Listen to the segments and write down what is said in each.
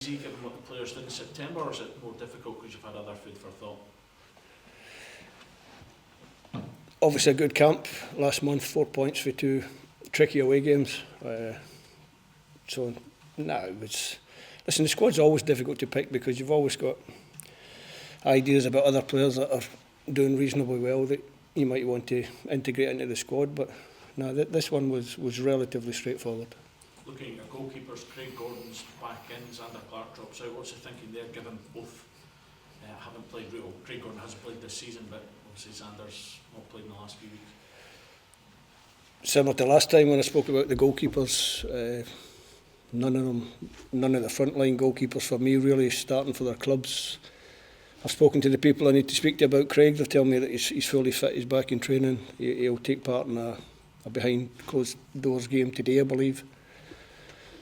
Easy given what the players did in September, or is it more difficult because you've had other food for thought? Obviously a good camp last month, 4 points for 2 tricky away games. It was... Listen, the squad's always difficult to pick because you've always got ideas about other players that are doing reasonably well that you might want to integrate into the squad, but no, this one was relatively straightforward. Looking at your goalkeepers, Craig Gordon's back in, Xander Clarke drops out. What's the thinking there, given both haven't played real? Craig Gordon hasn't played this season, but obviously Xander's not played in the last few weeks. Similar to last time when I spoke about the goalkeepers, none of the frontline goalkeepers for me really starting for their clubs. I've spoken to the people I need to speak to about Craig. They've told me that he's fully fit, he's back in training. He'll take part in a behind closed doors game today, I believe.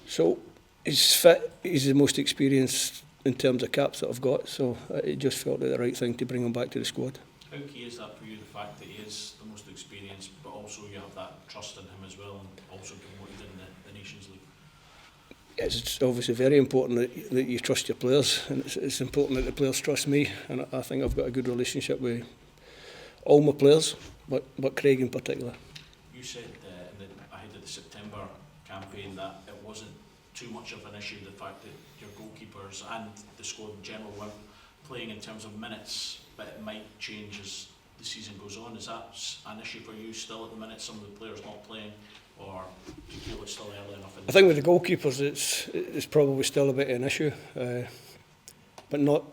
So he's fit, he's the most experienced in terms of caps that I've got, so it just felt like the right thing to bring him back to the squad. How key is that for you, the fact that he is the most experienced, but also you have that trust in him as well, and also given what he did in the Nations League? It's obviously very important that you trust your players, and it's important that the players trust me, and I think I've got a good relationship with all my players, but Craig in particular. You said ahead of the September campaign that it wasn't too much of an issue, the fact that your goalkeepers and the squad in general weren't playing in terms of minutes, but it might change as the season goes on. Is that an issue for you still at the minute, some of the players not playing, or do you feel it's still early enough? I think with the goalkeepers it's probably still a bit of an issue, but not,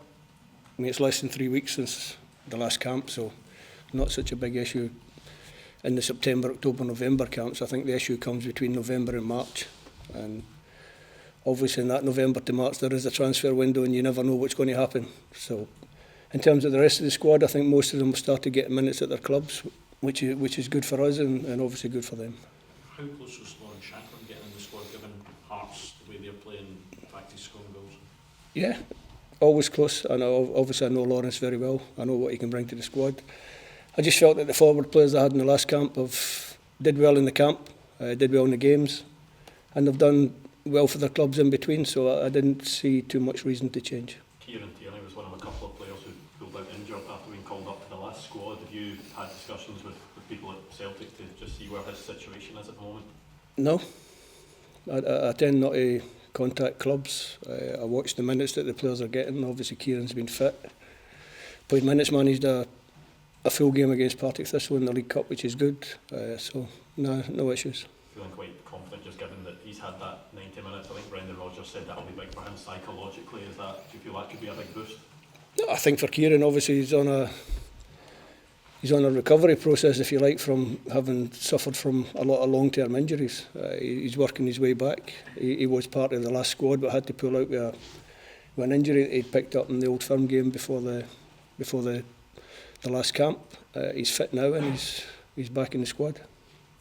I mean, it's less than 3 weeks since the last camp, so not such a big issue in the September, October, November camps. I think the issue comes between November and March, and obviously in that November to March there is a transfer window and you never know what's going to happen. So in terms of the rest of the squad, I think most of them will start to get minutes at their clubs, which is good for us and obviously good for them. How close was Shankland getting in the squad, given Hearts, the way they're playing, practice scoring goals? Yeah, always close. I know Lawrence very well. I know what he can bring to the squad. I just felt that the forward players I had in the last camp did well in the camp, did well in the games, and they've done well for their clubs in between, so I didn't see too much reason to change. Kieran Tierney was one of a couple of players who pulled out injured after being called up to the last squad. Have you had discussions with people at Celtic to just see where his situation is at the moment? No. I tend not to contact clubs. I watch the minutes that the players are getting. Obviously Kieran's been fit. Played minutes, managed a full game against Partick Thistle in the League Cup, which is good. So no issues. Feeling quite confident just given that he's had that 90 minutes. I think Brendan Rodgers said that'll be big for him psychologically. Do you feel that could be a big boost? No, I think for Kieran, obviously he's on a recovery process, if you like, from having suffered from a lot of long-term injuries. He's working his way back. He was part of the last squad but had to pull out with an injury that he'd picked up in the Old Firm game before the last camp. He's fit now and he's back in the squad.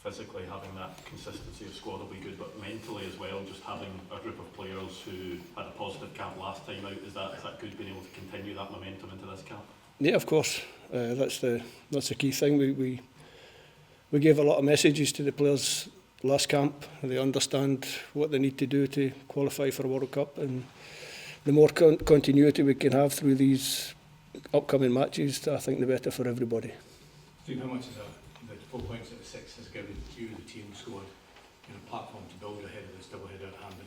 Physically, having that consistency of squad will be good, but mentally as well, just having a group of players who had a positive camp last time out, is that good, being able to continue that momentum into this camp? Yeah, of course. That's the key thing. We gave a lot of messages to the players last camp. They understand what they need to do to qualify for a World Cup, and the more continuity we can have through these upcoming matches, I think the better for everybody. Steve, how much is the 4 points at the 6 has given you, the team squad, a platform to build ahead of this doubleheader at Hampden?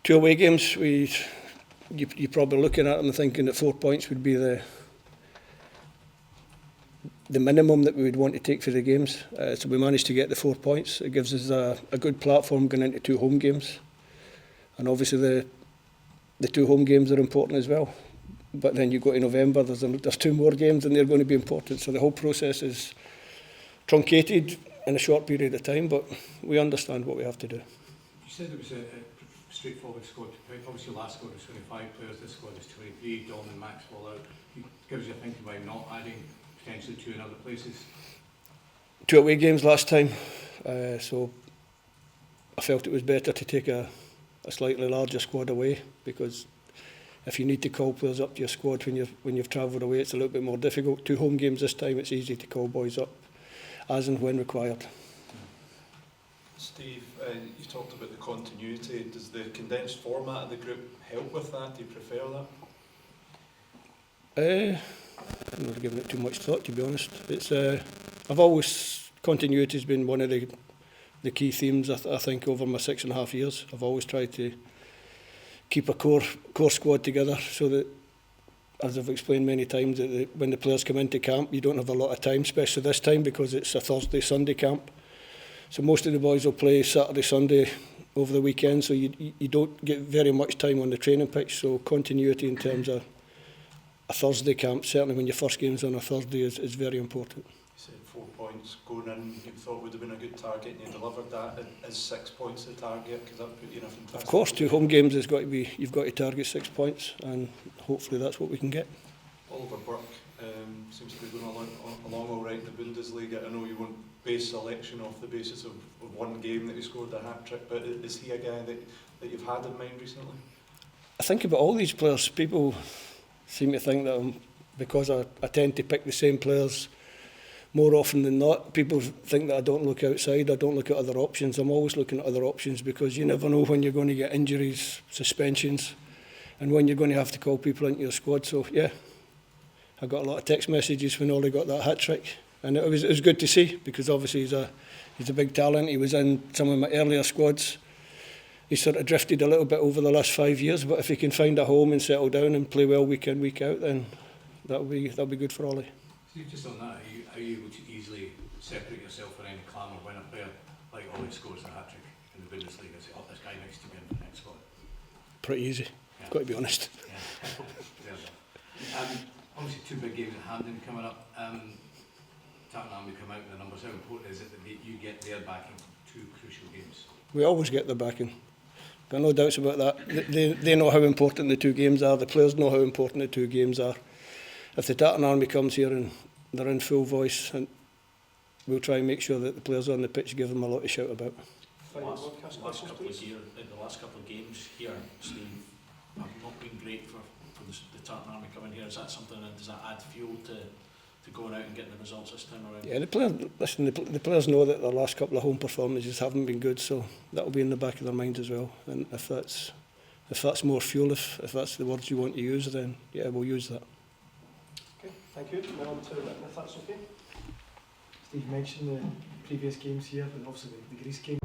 2 away games, you're probably looking at them and thinking that 4 points would be the minimum that we would want to take for the games. So we managed to get the 4 points. It gives us a good platform going into 2 home games. And obviously the 2 home games are important as well. But then you go to November, there's 2 more games and they're going to be important. So the whole process is truncated in a short period of time, but we understand what we have to do. You said it was a straightforward squad. Obviously last squad was 25 players, this squad is 23, Dom and Maxwell out. It gives you a thinking why not adding potentially 2 in other places? 2 away games last time, so I felt it was better to take a slightly larger squad away, because if you need to call players up to your squad when you've travelled away, it's a little bit more difficult. 2 home games this time, it's easy to call boys up as and when required. Steve, you talked about the continuity. Does the condensed format of the group help with that? Do you prefer that? I'm not giving it too much thought, to be honest. It's I've always, continuity has been one of the key themes, I think, over my 6.5 years. I've always tried to keep a core squad together so that, as I've explained many times, that when the players come into camp, you don't have a lot of time, especially this time because it's a Thursday, Sunday camp. So most of the boys will play Saturday, Sunday over the weekend, so you don't get very much time on the training pitch. So continuity in terms of a Thursday camp, certainly when your first game's on a Thursday, is very important. You said 4 points going in, you thought would have been a good target, and you delivered that. Is 6 points the target? Because that put you in a fantastic... Of course, 2 home games has got to be, you've got to target 6 points, and hopefully that's what we can get. Oliver Burke seems to be going along all right in the Bundesliga. I know you won't base selection off the basis of one game that he scored a hat-trick, but is he a guy that you've had in mind recently? I think about all these players, people seem to think that because I tend to pick the same players more often than not, people think that I don't look outside, I don't look at other options. I'm always looking at other options because you never know when you're going to get injuries, suspensions, and when you're going to have to call people into your squad. So yeah, I got a lot of text messages when Ollie got that hat-trick, and it was good to see because obviously he's a big talent. He was in some of my earlier squads. He sort of drifted a little bit over the last 5 years, but if he can find a home and settle down and play well week in, week out, then that'll be good for Ollie. Steve, just on that, are you able to easily separate yourself from any clamour when a player like Ollie scores a hat-trick in the Bundesliga and say, oh, this guy next to me in the next squad? Pretty easy, I've got to be honest. Yeah. Obviously 2 big games at Hampden coming up. Tartan Army come out with the numbers. How important is it that you get their backing for 2 crucial games? We always get their backing. Got no doubts about that. They know how important the 2 games are. The players know how important the 2 games are. If the Tartan Army comes here and they're in full voice, and we'll try and make sure that the players on the pitch give them a lot to shout about. The last couple of games here, Steve, have not been great for the Tartan Army coming here. Is that something that does that add fuel to going out and getting the results this time around? Yeah, the players know that their last couple of home performances haven't been good, so that'll be in the back of their minds as well. And if that's more fuel, if that's the words you want to use, then yeah, we'll use that. Okay, thank you. Now on to Written, if that's okay. Steve mentioned the previous games here, and obviously the Greece game.